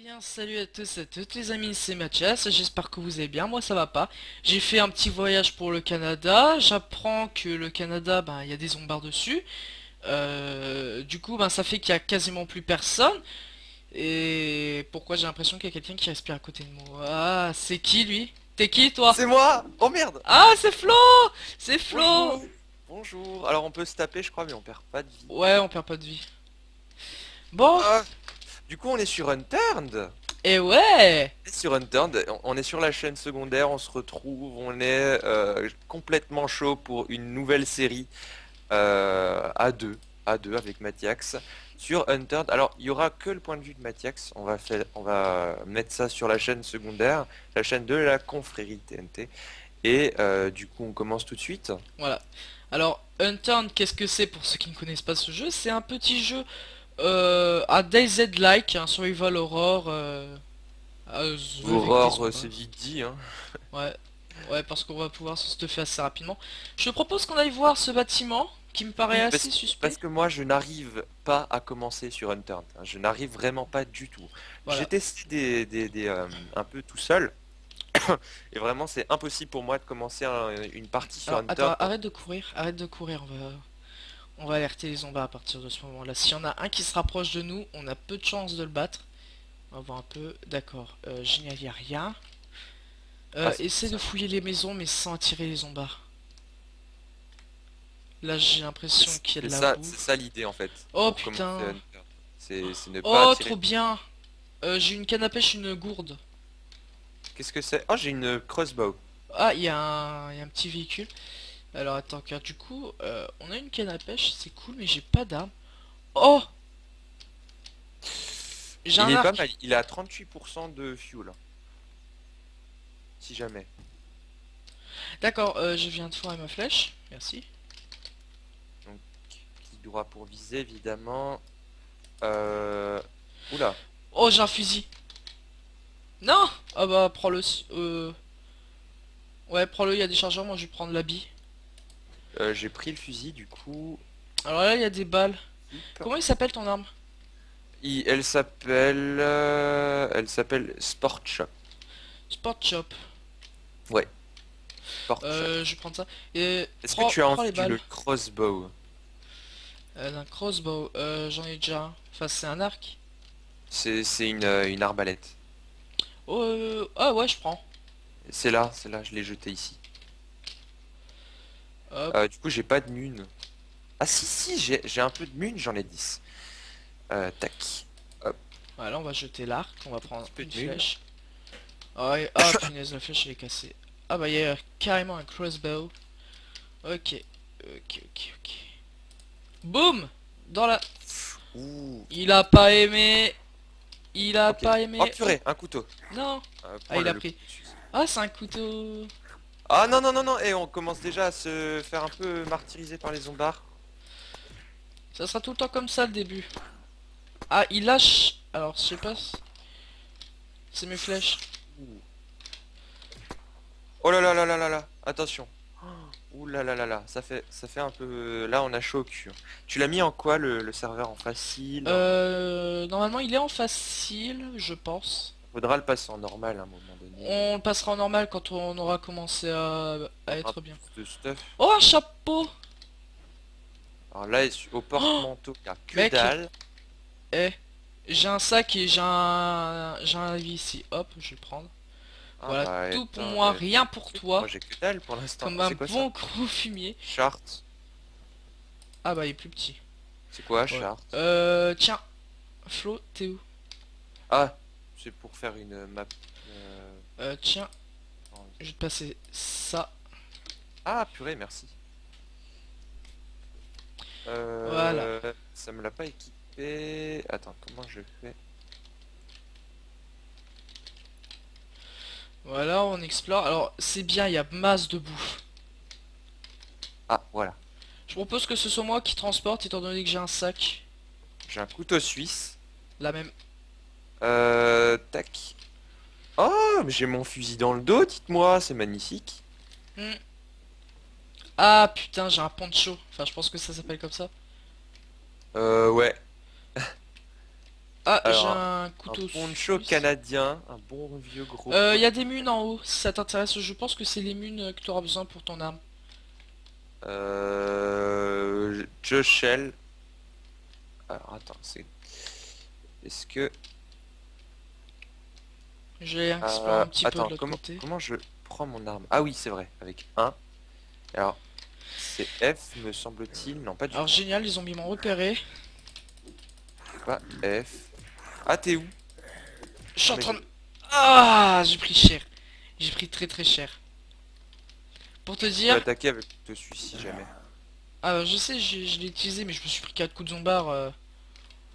Bien, salut à tous et à toutes les amis, c'est Mathias, j'espère que vous allez bien, moi ça va pas. J'ai fait un petit voyage pour le Canada, j'apprends que le Canada, ben il y a des zombards dessus. Du coup, ben ça fait qu'il y a quasiment plus personne. Et pourquoi j'ai l'impression qu'il y a quelqu'un qui respire à côté de moi. Ah, c'est qui lui? T'es qui toi? C'est moi! Oh merde! Ah, c'est Flo! C'est Flo! Bonjour! Bonjour! Alors on peut se taper je crois mais on perd pas de vie. Ouais, on perd pas de vie. Bon, Ah, du coup on est sur Unturned! et ouais! On est sur Unturned, on est sur la chaîne secondaire, on se retrouve, on est complètement chaud pour une nouvelle série à deux avec Mathiax sur Unturned. Alors il y aura que le point de vue de Mathiax, on va mettre ça sur la chaîne secondaire, la chaîne de la confrérie TNT. Et du coup on commence tout de suite. Voilà. Alors, Unturned, qu'est-ce que c'est pour ceux qui ne connaissent pas ce jeu? C'est un petit jeu à DayZ-like, un survival horror avec des Aurore, c'est zombies. vite dit, hein. Ouais, ouais, parce qu'on va pouvoir se stuffer assez rapidement. Je te propose qu'on aille voir ce bâtiment qui me paraît Oui, assez suspect. parce que moi je n'arrive pas à commencer sur Unturned, hein. Je n'arrive vraiment pas du tout. J'ai Voilà. testé un peu tout seul et vraiment c'est impossible pour moi de commencer une partie sur Alors, attends, Unturned. arrête de courir, on va alerter les zombies à partir de ce moment-là. S'il y en a un qui se rapproche de nous, on a peu de chances de le battre. On va voir un peu, d'accord, génial, y a rien. Ah, c'est pour Essaie de ça. fouiller les maisons mais sans attirer les zombies. Là j'ai l'impression qu'il y a de la C'est bouffe. ça l'idée en fait Oh pour commencer putain. Unturned. C'est ne pas Oh attirer. trop bien. J'ai une canne à pêche, une gourde. Qu'est-ce que c'est? Oh, j'ai une crossbow. Ah il y a un petit véhicule. Alors attends car du coup on a une canne à pêche, c'est cool mais j'ai pas d'arme. Oh, j'ai Il un est pas mal, arc. il a 38% de fuel, si jamais. D'accord, je viens de foirer ma flèche. Merci. Donc, clic droit pour viser, évidemment. Euh... Oula, Oh j'ai un fusil. Non. Ah bah prends-le. Ouais prends-le, il y a des chargeurs, moi je vais prendre l'habit. j'ai pris le fusil, du coup. Alors là il y a des balles. Hop. Comment il s'appelle ton arme? Elle s'appelle Sport Shop. Sport Shop. Ouais, Sport Shop. Je vais prendre ça. Et Est-ce que tu as prends les envie balles. d'une crossbow? Un crossbow, j'en ai déjà un. Enfin, c'est un arc. C'est une arbalète. Oh, ah ouais, je prends. C'est là, je l'ai jeté ici. Hop, Du coup, j'ai pas de mune. Ah si, j'ai un peu de mune, j'en ai 10. Tac. Hop, voilà, on va jeter l'arc, on va un prendre petit peu une de mune. flèche. Ah, ah punaise, la flèche elle est cassée. Ah bah, il y a carrément un crossbow. Ok, ok. Boum. Dans la... Ouh, Il a pas aimé. Il a ok. pas Oh aimé. Oh, purée, un couteau. non. Ah, Prends il a le pris. couteau suisse. Ah, c'est un couteau. Ah non, non, non, non, et on commence déjà à se faire un peu martyriser par les zombards. Ça sera tout le temps comme ça le début. Ah, il lâche. Alors, je sais pas. C'est mes flèches. Ouh. Oh là là là là là là, attention. Ouh là là là là, ça fait un peu... Là, on a chaud au cul, hein. Tu l'as mis en quoi, le serveur? En facile? Normalement il est en facile, je pense. Faudra le passer en normal à un moment donné. On le passera en normal quand on aura commencé à On aura être bien. plus de stuff. Oh, un chapeau! Alors là, au Oh, porte-manteau, il n'y a que mec, dalle. eh, j'ai un sac et j'ai un avis ici. Hop, je vais le prendre. Ah Voilà, bah, tout pour attends, moi, rien pour moi toi. j'ai que dalle pour l'instant. Comme un C'est quoi ça? bon gros fumier. Chart. Ah bah, il est plus petit. C'est quoi, Ouais. chart? Tiens, Flo, t'es où? Ah, c'est pour faire une map. Tiens, Non, je vais te passer ça. ah, purée, merci. Voilà. Ça me l'a pas équipé. Attends, comment je fais? Voilà, on explore. Alors, c'est bien, il y a masse de bouffe. Ah, voilà. Je propose que ce soit moi qui transporte, étant donné que j'ai un sac. J'ai un couteau suisse. La même. Tac. Oh, mais j'ai mon fusil dans le dos, dites-moi, c'est magnifique. Hmm. Ah putain, j'ai un poncho. Enfin, je pense que ça s'appelle comme ça. Ouais. Ah, j'ai Alors, un un couteau poncho suisse. canadien, un bon vieux gros Il y poncho. a des munes en haut, si ça t'intéresse. Je pense que c'est les munes que tu auras besoin pour ton arme. Joe Shell. Alors attends, c'est... Est-ce que... J'ai exploré un petit peu de Attends, l'autre comment, côté. comment je prends mon arme? Ah oui, c'est vrai, avec un. Alors, c'est F, me semble-t-il. Non, pas du Alors tout. génial, les zombies m'ont repéré. Pas F. Ah, t'es où? Je suis Ah, en mais train de... Ah, j'ai pris cher. J'ai pris très très cher. Pour te je peux dire... attaquer avec le suis si jamais. Ah, je sais, je l'ai utilisé, mais je me suis pris 4 coups de zombard.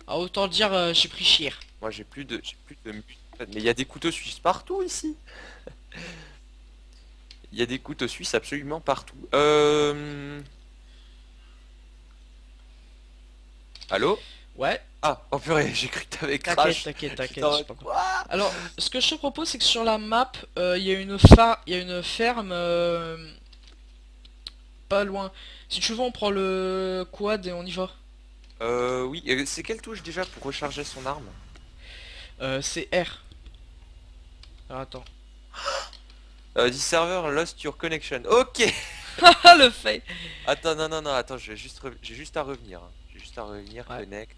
Ah, autant le dire, j'ai pris cher. Moi, j'ai plus de mais il y a des couteaux suisses partout ici. Il y a des couteaux suisses absolument partout. Allô? Ouais, Ah, oh purée, j'ai cru que t'avais t'inquiète, crash. t'inquiète, J'étais t'inquiète, en je sais mode, pas quoi. quoi. Alors, ce que je te propose, c'est que sur la map, il y a il y a une ferme pas loin. Si tu veux, on prend le quad et on y va. Oui, c'est quelle touche déjà pour recharger son arme? C'est R. Alors, attends. This server lost your connection. Ok. Ah, le fait. Attends, non, non, non, attends, j'ai juste à revenir, hein. J'ai juste à revenir, Ouais. connect,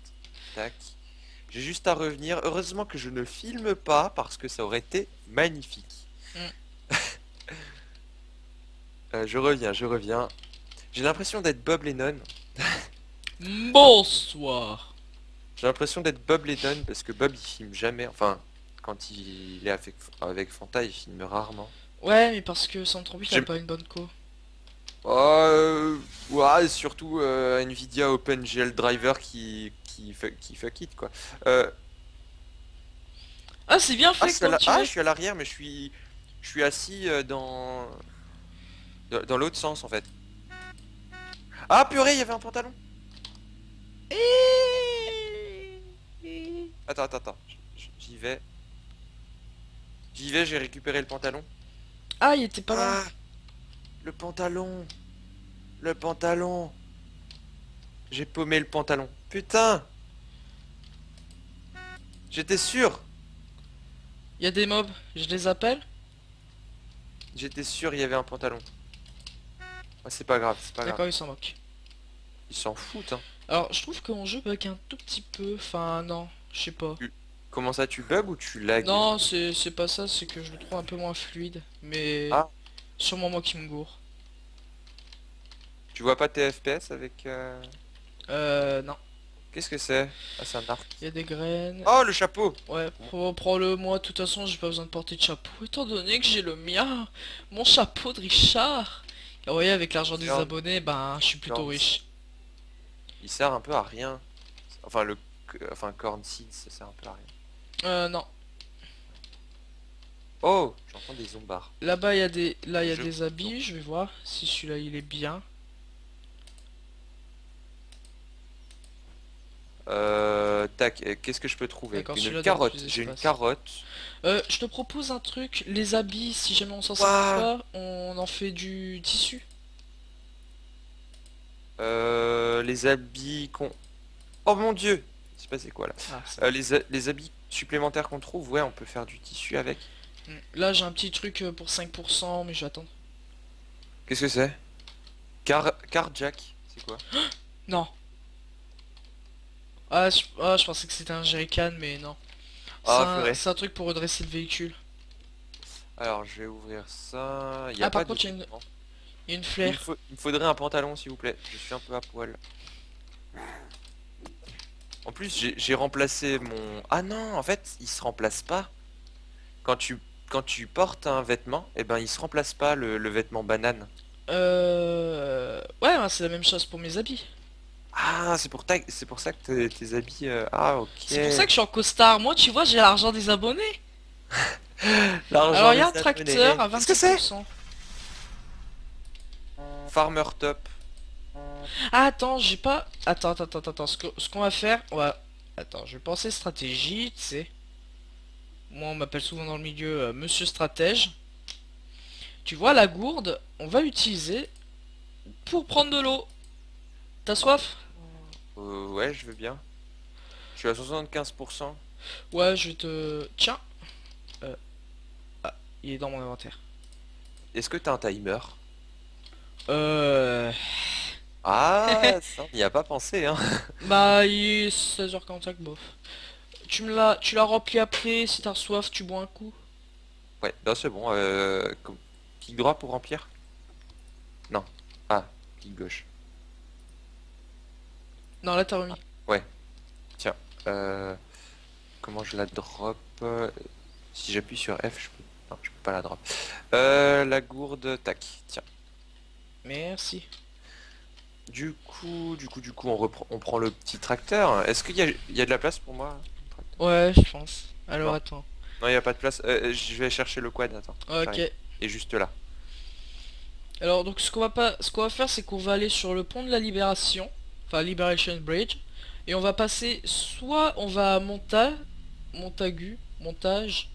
tac. J'ai juste à revenir. Heureusement que je ne filme pas parce que ça aurait été magnifique. Mm. Je reviens, je reviens. J'ai l'impression d'être Bob Lennon. Bonsoir. J'ai l'impression d'être Bob Lennon parce que Bob il filme jamais. Enfin, quand il est avec Fanta, il filme rarement. Ouais, mais parce que sans me tromper, t'as J'ai- pas une bonne co. Oh, ouais, et surtout Nvidia OpenGL Driver qui fuck it quoi. Ah, c'est bien Ah, fait comme tu je es. suis à l'arrière, mais je suis assis dans l'autre sens en fait. Ah purée, il y avait un pantalon. Attends, attends, attends. J'y vais. J'y vais, j'ai récupéré le pantalon. Ah, il était pas loin. Ah, le pantalon. Le pantalon. J'ai paumé le pantalon. Putain. J'étais sûr. Il y a des mobs, je les appelle. J'étais sûr il y avait un pantalon. Ah, c'est pas grave, c'est pas grave. D'accord, ils s'en moquent. Ils s'en foutent, hein. Alors, je trouve que mon jeu bug un tout petit peu. Enfin, non, je sais pas. Comment ça, tu bugs ou tu lags? Non, c'est pas ça, c'est que je le trouve un peu moins fluide. Mais Ah, sûrement moi qui me gourre. tu vois pas tes FPS avec... Non. Qu'est-ce que c'est? Ah, c'est un arc. Il y a des graines. Oh, le chapeau! Ouais, prends-le moi. De toute façon, j'ai pas besoin de porter de chapeau. Étant donné que j'ai le mien. Mon chapeau de Richard. Et vous voyez, avec l'argent des Genre, abonnés, ben, je suis plutôt genre, riche. il sert un peu à rien. Enfin, enfin, Corn Seed, ça sert un peu à rien. Non. Oh, j'entends des zombards. Là-bas, il y a des... Là, il y a Je des habits. Je vais voir si celui-là, il est bien. Tac, qu'est-ce que je peux trouver? D'accord, Une celui-là donne carotte. plus J'ai une d'espace. carotte. Je te propose un truc. Les habits, si jamais on s'en sort Ouah. pas, on en fait du tissu. Les habits qu'on... Oh mon dieu! C'est passé quoi là? Ah, c'est bon. Les habits supplémentaires qu'on trouve, ouais, on peut faire du tissu avec. Là, j'ai un petit truc pour 5%, mais je vais attendre. Qu'est-ce que c'est? Carjack, c'est quoi? Non. Je pensais que c'était un jerrycan, mais non. Ah, purée. C'est un truc pour redresser le véhicule. Alors, je vais ouvrir ça. Il y a Ah, pas par de contre, il y a une, vêtements. il y a une Il me flair. il me faudrait un pantalon, s'il vous plaît. Je suis un peu à poil. En plus, j'ai remplacé mon... Ah non, en fait, il se remplace pas. Quand tu portes un vêtement, eh ben, il se remplace pas le vêtement banane. Ouais, ben, c'est la même chose pour mes habits. Ah, c'est pour ça que tes habits... Ah, ok. C'est pour ça que je suis en costard. Moi, tu vois, j'ai l'argent des abonnés. L'argent Alors, il y a un des tracteur abonnés. à Qu'est-ce que c'est? 26%. Farmer Top. Ah, attends, j'ai pas... Attends. Ce qu'on va faire, on va... Attends, je vais penser stratégie, tu sais. Moi, on m'appelle souvent dans le milieu Monsieur Stratège. Tu vois, la gourde, on va l'utiliser pour prendre de l'eau. T'as soif? Ouais, je veux bien. Je suis à 75%. Ouais, je vais te... Tiens. Euh, Ah, il est dans mon inventaire. Est-ce que t'as un timer? Euh... Ah, ça, on n'y a pas pensé, hein. Bah, il est 16h45, bof. Tu l'as rempli après, si t'as soif, tu bois un coup. Ouais, bah c'est bon. Clic droit pour remplir? Non. Ah, clic gauche. Non, là, t'as remis. Ouais, tiens. Comment je la drop? Si j'appuie sur F, je peux... Non, je peux pas la drop. La gourde, tac, tiens. Merci. On prend le petit tracteur. Est-ce il y a de la place pour moi? Tracteur. Ouais, je pense. Alors, Non, attends. non, il n'y a pas de place. Je vais chercher le quad, attends. Ok. J'arrive. Et juste là. Alors, donc, ce qu'on va faire, c'est qu'on va aller sur le pont de la Libération. Enfin, Liberation Bridge. Et on va passer, soit on va à Montage, mon... Montag.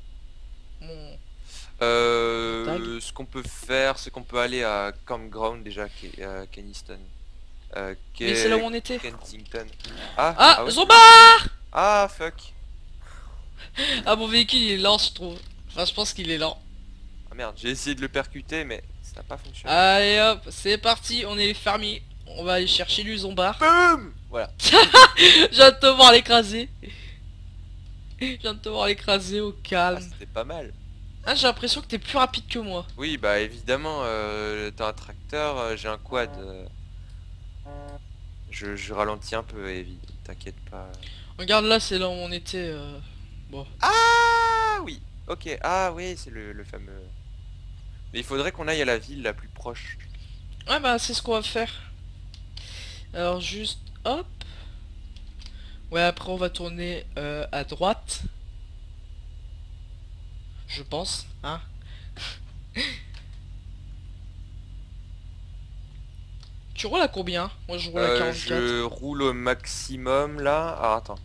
Ce qu'on peut faire, c'est qu'on peut aller à Campground déjà, qui est Keniston. Mais c'est là où on était. Kensington. Ah, Ah, ah ouais. Zombard! Ah, fuck. Ah, mon véhicule, il est lent, je trouve. Enfin, je pense qu'il est lent. Ah merde, j'ai essayé de le percuter, mais ça n'a pas fonctionné. Allez hop, c'est parti, on est les fermiers. On va aller chercher du zombard. Boum. Voilà. Je viens de te voir l'écraser. Je viens de te voir l'écraser au Ah, calme. c'était pas mal. Ah, j'ai l'impression que t'es plus rapide que moi. Oui, bah évidemment, t'as un tracteur, j'ai un quad. Je ralentis un peu, Evie, t'inquiète pas. Regarde là, c'est là où on était. Bon. Ah oui, ok, ah oui, c'est le fameux... Mais il faudrait qu'on aille à la ville la plus proche. Ouais, bah, c'est ce qu'on va faire. Alors, juste, hop. Ouais, après, on va tourner à droite. Je pense, hein. Tu roules à combien? Moi, je roule à 44. Je roule au maximum là. Ah attends.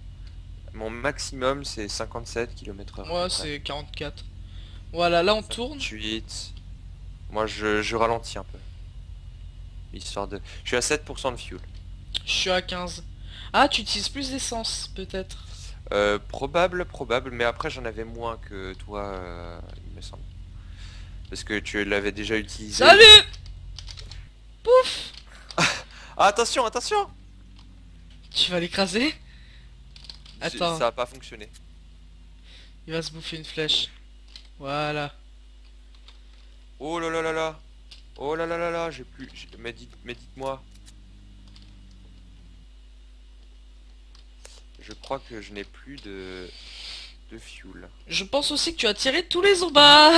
Mon maximum c'est 57 km/h. Moi, c'est 44. Voilà, là, on tourne. 8. Moi je ralentis un peu. Histoire de... Je suis à 7% de fuel. Je suis à 15. Ah, tu utilises plus d'essence, peut-être. Probable, mais après j'en avais moins que toi, il me semble. Parce que tu l'avais déjà utilisé. Salut! Pouf! Ah, attention, attention! Tu vas l'écraser? Attends, Ça a pas fonctionné. il va se bouffer une flèche. Voilà. Oh là là là là! Oh là là là là, j'ai plus... Mais dites-moi. Je crois que je n'ai plus de fuel. Je pense aussi que tu as tiré tous les zombards.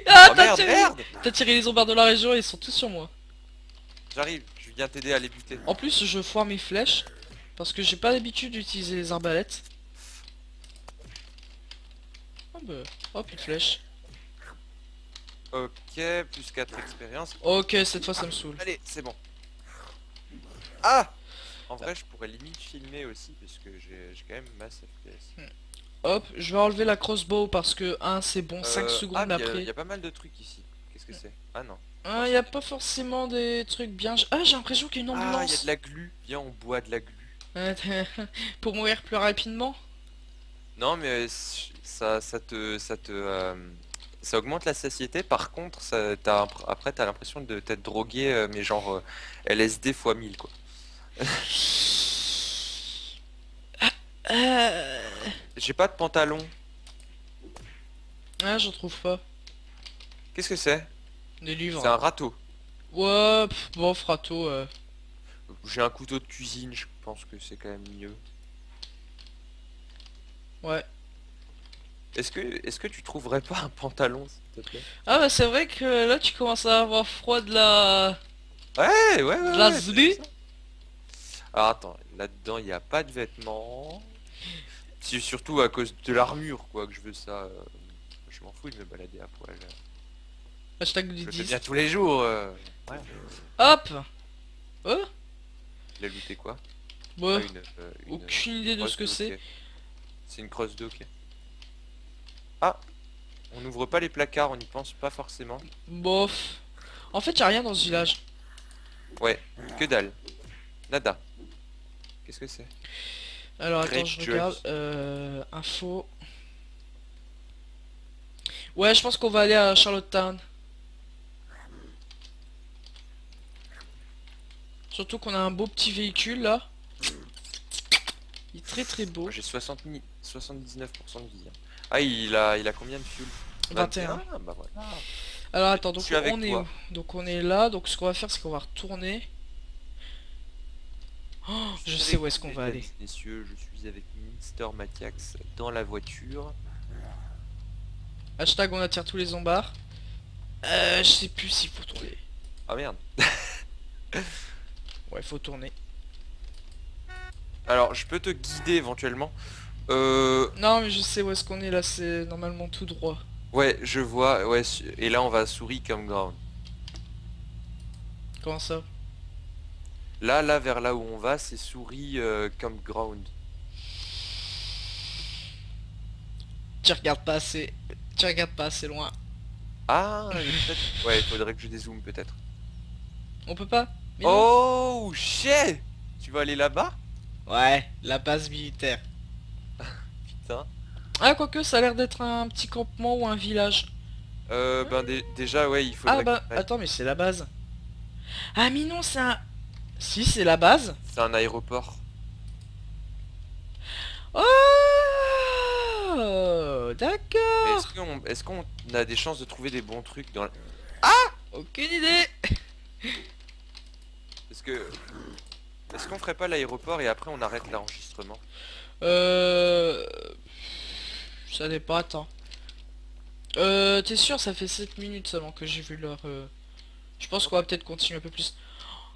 Ah, Oh merde, merde! t'as tiré les zombards de la région et ils sont tous sur moi. J'arrive, je viens t'aider à les buter. En plus, je foire mes flèches parce que j'ai pas l'habitude d'utiliser les arbalètes. Oh bah, hop, une flèche. Ok, plus 4 expériences. Ok, cette fois ça me saoule. Allez, c'est bon. Ah! En vrai, je pourrais limite filmer aussi, parce que j'ai quand même masse FPS. Hop, je vais enlever la crossbow parce que 1 c'est bon, 5 secondes après. Il y a pas mal de trucs ici. Qu'est-ce que c'est? Ah non. Ah, y a pas forcément des trucs bien... Ah, j'ai l'impression qu'il y a une Ah, il y a ambulance. de la glu. Viens, on boit de la glu. Pour mourir plus rapidement. Non, mais ça augmente la satiété. Par contre, après, t'as l'impression de t'être drogué, mais genre LSD x 1000, quoi. Euh... J'ai pas de pantalon. Ah, j'en trouve pas. Qu'est-ce que c'est? Des livres. C'est un râteau. Ouais, bon, frato. J'ai un couteau de cuisine, je pense que c'est quand même mieux. Ouais. Est-ce que tu trouverais pas un pantalon, s'il te plaît? Ah, bah c'est vrai que là tu commences à avoir froid de la... Ouais, ouais, De ouais, la ouais, zlu. c'est ça. Alors attends, là-dedans il n'y a pas de vêtements. C'est surtout à cause de l'armure, quoi, que je veux ça. Je m'en fous de me balader à poil. Hashtag Je le fais 10. bien tous les jours. Ouais. Hop. Oh. Il a looté quoi? Bah, Ah, aucune idée de ce que crosse, c'est. ok. C'est une crosse 2, ok. Ah, on n'ouvre pas les placards, on n'y pense pas forcément. Bof. En fait, y a rien dans ce village. Ouais, que dalle. Nada. Qu'est-ce que c'est? Alors attends, Grape je Joy. regarde. Info. Ouais, je pense qu'on va aller à Charlottetown. Surtout qu'on a un beau petit véhicule là. Il est très très beau. Moi, j'ai 79% de vie. Hein. Ah, il a combien de fuel? 21. Ah, bah voilà. Alors attends, donc Je suis avec on est toi. où? Donc on est là, donc ce qu'on va faire c'est qu'on va retourner. Oh, je sais où est-ce qu'on va aller. Messieurs, je suis avec Mister Mathiax dans la voiture. Hashtag on attire tous les zombards. Je sais plus s'il faut tourner. Ah merde. Ouais, faut tourner. Alors, je peux te guider éventuellement. Non mais je sais où est-ce qu'on est là, c'est normalement tout droit. Ouais, je vois. Ouais, et là, on va à souris comme ground. Comment ça? Là, vers là où on va, c'est souris campground. Tu regardes pas assez. Tu regardes pas assez loin. Ah, peut-être. Ouais, il faudrait que je dézoome peut-être. On peut pas? Mais non. Oh, shit! Tu vas aller là-bas? Ouais, la base militaire. Putain. Ah quoique ça a l'air d'être un petit campement ou un village. Ben déjà, ouais, il Ah faudrait... bah attends mais c'est la base. Ah mais non c'est un... Si c'est la base. C'est un aéroport. Oh Mais d'accord. est-ce qu'on a des chances de trouver des bons trucs dans la... Aucune idée. Est-ce que... Est-ce qu'on ferait pas l'aéroport et après on arrête l'enregistrement? Euh... Ça dépend, attends. T'es sûr, ça fait 7 minutes seulement que j'ai vu l'heure. Je pense qu'on va peut-être continuer un peu plus.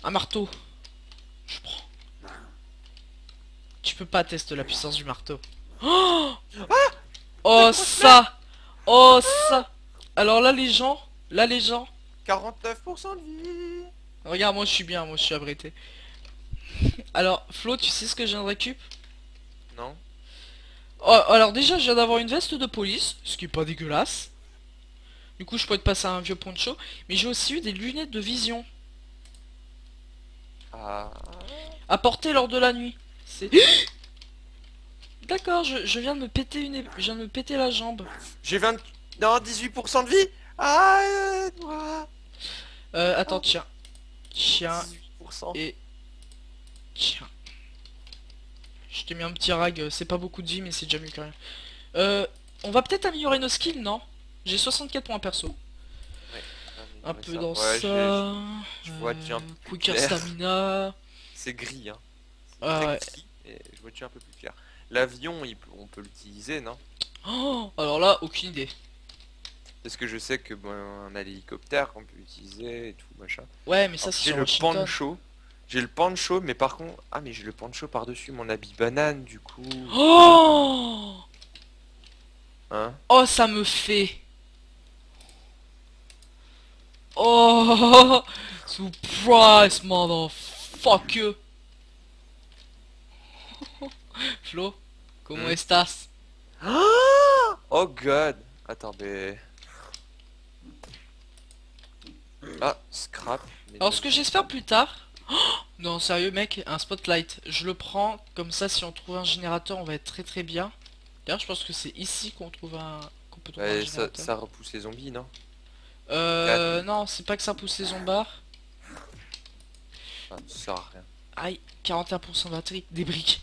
Un marteau. Je prends. Tu peux pas tester la puissance du marteau. Oh, oh ça. Oh ça. Alors là les gens. 49% de vie. Regarde, moi je suis bien, moi je suis abrité. Alors Flo, tu sais ce que je viens de récup? Non? Oh, alors déjà je viens d'avoir une veste de police, ce qui est pas dégueulasse. Du coup je pourrais te passer un vieux poncho. Mais j'ai aussi eu des lunettes de vision. Ah... À porter lors de la nuit. C'est... D'accord, je viens de me péter je viens de me péter la jambe. J'ai 20... Non, 18% de vie. Ah, moi. Attends, tiens. Tiens 18%. et... Tiens. Je t'ai mis un petit rag, c'est pas beaucoup de vie mais c'est déjà mieux que rien. On va peut-être améliorer nos skills, non? J'ai 64 points perso. Ouais, Un peu dans ouais, ça. je vois, tu es un peu plus Quicker clair. stamina. C'est gris, hein. C'est Ah très ouais. gris, et je vois tu es un peu plus clair. L'avion, on peut l'utiliser, non? Oh, alors là, aucune idée. Parce que je sais que bon, on a l'hélicoptère qu'on peut utiliser et tout, machin. Ouais, mais ça Alors, c'est j'ai sur le Washington. poncho. J'ai le poncho, mais par contre... Ah, mais j'ai le poncho par-dessus mon habit banane, du coup... Oh, Hein? oh, ça me fait. Oh, surprise, motherfucker. Flo, comment estás? Oh god! Attendez... Ah, scrap. Alors ce que j'espère plus tard... Oh, non, sérieux mec, un spotlight. Je le prends, comme ça si on trouve un générateur on va être très très bien. D'ailleurs je pense que c'est ici qu'on trouve qu'on peut trouver un Ouais, générateur. ça repousse les zombies, non? Non, c'est pas que ça pousse les zombards. Ah, ça sert à rien. Aïe, 41% de batterie, des briques.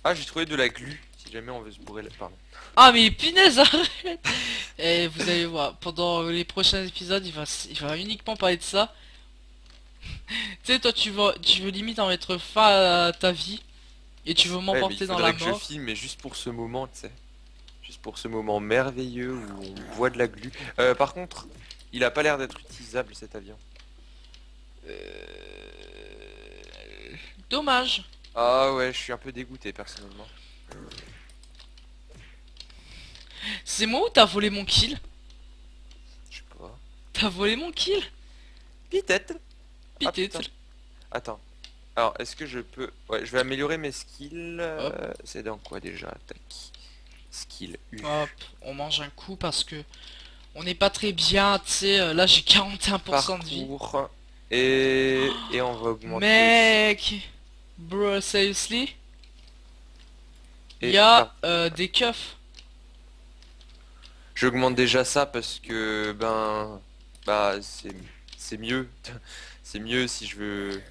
Ah, j'ai trouvé de la glu. Si jamais on veut se bourrer la... Pardon. Ah mais punaise, arrête. Et vous allez voir, pendant les prochains épisodes, il va uniquement parler de ça. Tu sais, toi tu veux limite en mettre fin à ta vie. Et tu veux Ouais, mais m'emporter il dans la faudrait que je mort. filme, mais juste pour ce moment, tu sais. Juste pour ce moment merveilleux où on voit de la glu. Par contre, il a pas l'air d'être utilisable cet avion. Dommage. Ah ouais, je suis un peu dégoûté personnellement. C'est moi ou t'as volé mon kill? Je sais pas. T'as volé mon kill? Peut-être. Ah, Peut-être. putain. Attends. Alors, est-ce que je peux... Ouais, je vais améliorer mes skills. C'est dans quoi déjà? Tac. Skill U. Hop, on mange un coup parce que on n'est pas très bien, tu sais, là j'ai 41% de vie. Parcours. Et on va augmenter. Mec, Bro, seriously? Il Et y a des keufs. j'augmente déjà ça parce que bah c'est mieux. C'est mieux si je veux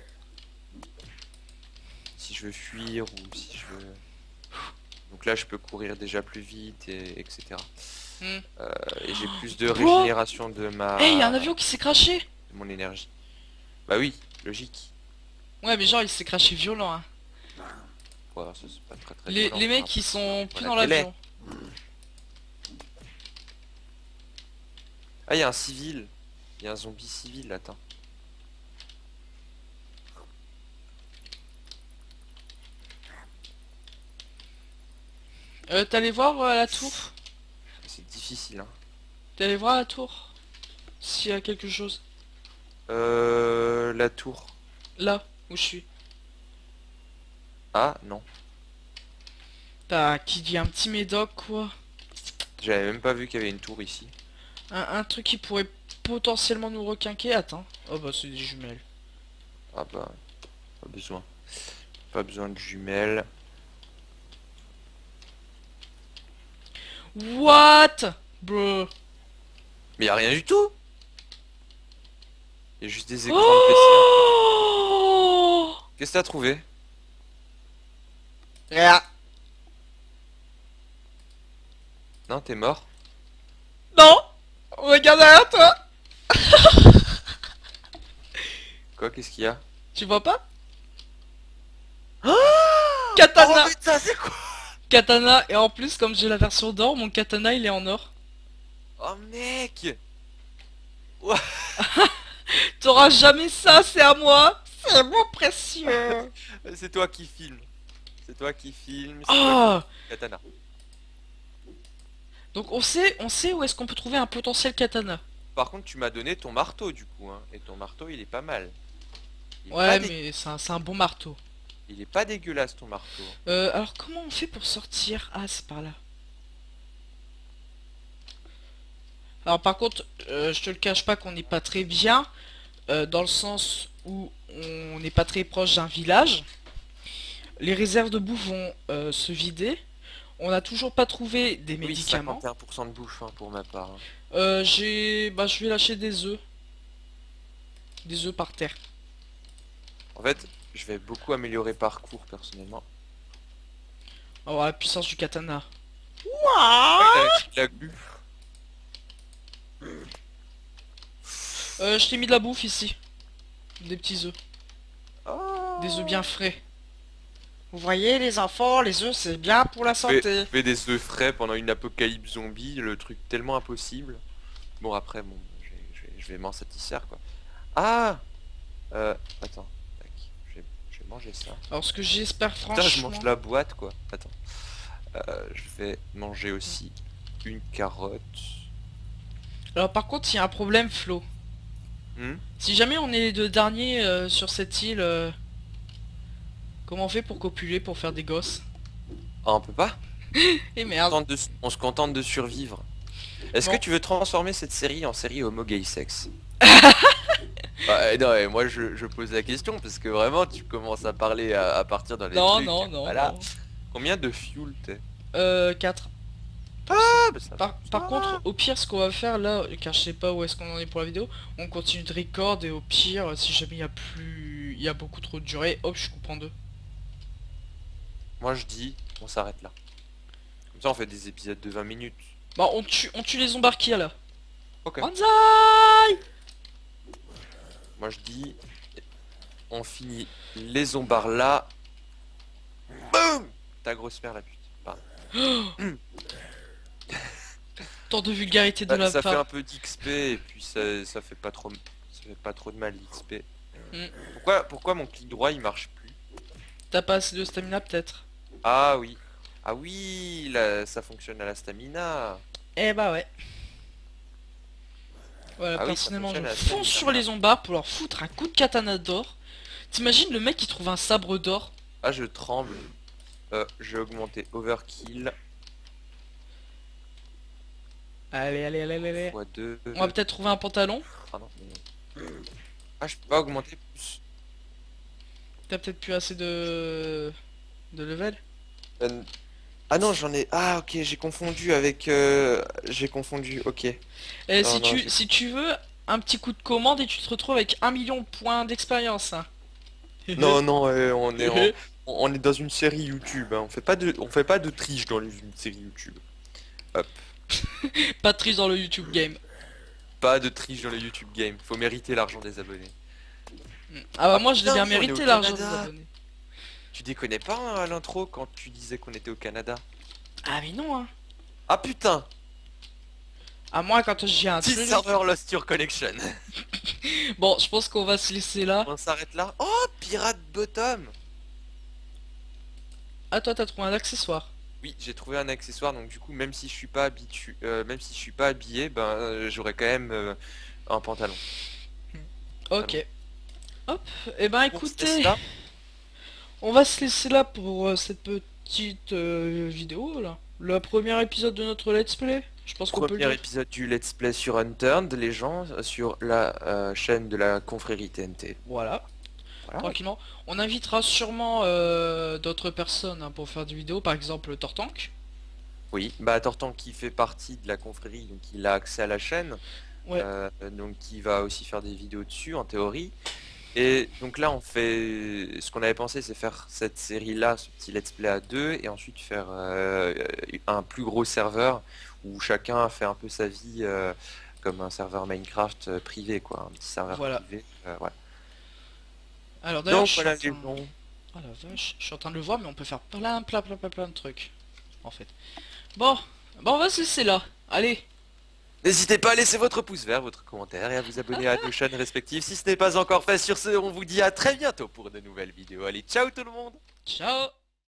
fuir ou si je veux. Donc là je peux courir déjà plus vite et etc. Hmm. Et j'ai plus de Bro! régénération de Hey, il y a un avion qui s'est craché! de mon énergie. Bah oui, logique. Ouais, mais genre, il s'est craché violent, hein. Ouais, ça c'est pas très Les, violent les par mecs, ils sont plus la dans télé. l'avion. Ah, il y a un civil. Il y a un zombie civil, attends. T'es allé voir la tour? C'est difficile, hein. T'es allé voir la tour? S'il y a quelque chose. La tour. Là, où je suis. Ah, non. T'as qui dit un petit médoc, quoi. J'avais même pas vu qu'il y avait une tour ici. Un truc qui pourrait potentiellement nous requinquer. Attends. Oh bah, c'est des jumelles. Ah bah, pas besoin. Pas besoin de jumelles. What? Bro. Mais y a rien du tout. Il y a juste des écrans de PC. Oh! Qu'est-ce que t'as trouvé? Rien. Non, t'es mort. Non! Regarde derrière toi! Quoi, qu'est-ce qu'il y a? Tu vois pas? Oh, Katana! putain, c'est quoi? Katana, et en plus, comme j'ai la version d'or, mon katana il est en or. Oh mec! T'auras jamais ça, c'est à moi! C'est mon précieux! C'est toi qui filme. C'est toi qui filme. C'est toi Oh! qui... Katana. Donc on sait où est-ce qu'on peut trouver un potentiel katana. Par contre, tu m'as donné ton marteau du coup, hein. Et ton marteau, il est pas mal. Il est Ouais, pas mais c'est un bon marteau. Il est pas dégueulasse ton marteau. Alors comment on fait pour sortir? Ah, c'est par là. Alors par contre, je te le cache pas qu'on n'est pas très bien, dans le sens où on n'est pas très proche d'un village. Les réserves de bouffe vont se vider. On n'a toujours pas trouvé des Oui, médicaments. 51% de bouffe hein, pour ma part, hein. Je vais lâcher des œufs. Des œufs par terre. En fait, je vais beaucoup améliorer parcours personnellement. Oh, la puissance du katana. Avec la glu. Je t'ai mis de la bouffe ici. Des petits œufs. Oh. Des œufs bien frais. Vous voyez les enfants, les œufs c'est bien pour la santé. Fais des œufs frais pendant une apocalypse zombie, le truc tellement impossible. Bon après, bon, je vais m'en satisfaire quoi. Ah attends, tac, je vais manger ça. Alors ce que j'espère Putain, je franchement... mange la boîte quoi. Attends. Je vais manger aussi une carotte. Alors par contre il y a un problème Flo. Hmm. Si jamais on est les deux derniers sur cette île, comment on fait pour copuler, pour faire des gosses? Ah, on peut pas? Et merde. On se contente de survivre. Est-ce que Bon. tu veux transformer cette série en série homo gay sexe? Bah, non, et moi je pose la question parce que vraiment tu commences à parler à partir dans les Non, trucs. non, non, Voilà. non. Combien de fuel t'es? 4. Ah, bah, ça Par va. contre, au pire, ce qu'on va faire là, car je sais pas où est-ce qu'on en est pour la vidéo, on continue de record et au pire, si jamais il y a plus, il y a beaucoup trop de durée, hop, je coupe en deux. Moi je dis, on s'arrête là. Comme ça on fait des épisodes de 20 minutes. Bah, on tue les zombards qu'il y a là. Ok. Banzai! Moi je dis, on finit les zombards là. Boum. Ta grosse mère la pute. Pardon. Tant de vulgarité de la Ça fait part. un peu d'XP et puis ça fait pas trop de mal l'XP. Mm. Pourquoi mon clic droit il marche plus? T'as pas assez de stamina peut-être? Ah oui. Ah oui, là, ça fonctionne à la stamina. Eh bah ouais. Voilà, Ah oui, ça personnellement je fonctionne à la fonce stamina. sur les zombards pour leur foutre un coup de katana d'or. T'imagines le mec qui trouve un sabre d'or? Ah je tremble. J'ai augmenté overkill Allez, allez, allez, allez, allez. x2. On va peut-être trouver un pantalon. Ah non, mais... Ah je peux pas augmenter plus. T'as peut-être plus assez de level. Euh, Ah non, j'en ai... Ah ok, j'ai confondu avec... J'ai confondu, ok. Et Non, non, si tu veux, un petit coup de commande et tu te retrouves avec 1 million de points d'expérience. Hein. non, non, on est dans une série YouTube, hein. On fait pas de triche dans une série YouTube. Hop. Pas de triche dans le YouTube game. Pas de triche dans le YouTube game. Faut mériter l'argent des abonnés. Ah bah Ah moi je l'ai putain, bien oui, on est au mérité l'argent des Canada. abonnés. Tu déconnais pas hein, à l'intro quand tu disais qu'on était au Canada? Ah mais non hein. Ah putain! À moi quand j'ai un 6 truc. serveurs lost your connection. Bon, je pense qu'on va se laisser là. On s'arrête là. Oh, pirate bottom! Ah toi t'as trouvé un accessoire. Oui, j'ai trouvé un accessoire, donc du coup, même si je suis pas même si je suis pas habillé, ben j'aurais quand même un pantalon. Ok. Hop. Et ben On se laisse écoutez, là. on va se laisser là pour cette petite vidéo là. Le premier épisode de notre let's play. Je pense qu'on peut le Premier dire. épisode du Let's Play sur Unturned, les gens, sur la chaîne de la confrérie TNT. Voilà. Voilà. Tranquillement. On invitera sûrement d'autres personnes hein, pour faire des vidéos, par exemple Tortank. Oui, bah Tortan qui fait partie de la confrérie, donc il a accès à la chaîne, Ouais, donc qui va aussi faire des vidéos dessus en théorie. Et donc là on fait, ce qu'on avait pensé c'est faire cette série là, ce petit let's play à deux, et ensuite faire un plus gros serveur où chacun fait un peu sa vie comme un serveur Minecraft privé quoi, un petit serveur voilà. privé. Voilà. Alors d'ailleurs, Donc je suis voilà en les train... gens. Oh la vache, je suis en train de le voir, mais on peut faire plein de trucs, en fait. Bon, on va se laisser là. Allez, N'hésitez pas à laisser votre pouce vert, votre commentaire et à vous abonner à nos chaînes respectives si ce n'est pas encore fait. Sur ce, on vous dit à très bientôt pour de nouvelles vidéos. Allez, ciao tout le monde! ciao!